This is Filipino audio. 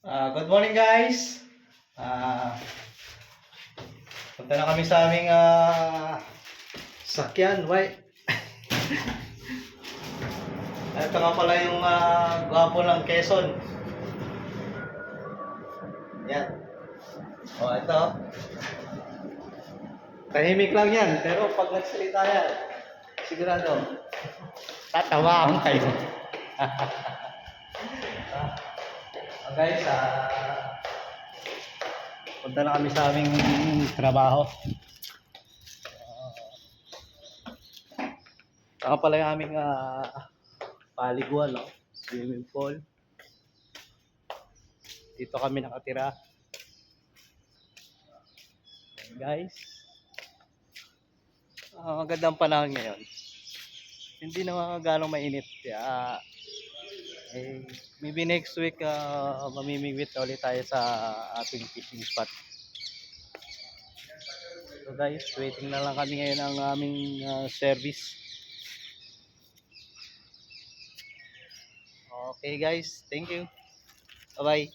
Good morning guys. Ah, punta na kami sa aming sakyan. Why? Ito nga pala yung gwapo ng Quezon. Yan. O ito. Tahimik lang yan. Pero pag nagsalita yan, sigurado, tatawaan kayo. Guys, punta na kami sa aming trabaho. Saka pala yung aming paliguan, no? Swimming pool. Dito kami nakatira. Ayan, guys. Magandang panahon ngayon. Hindi naman ganong mainit. Maybe next week mamimingwit ulit tayo sa ating fishing spot. So guys, waiting na lang kami ngayon ng aming service. Okay guys, thank you. Bye bye.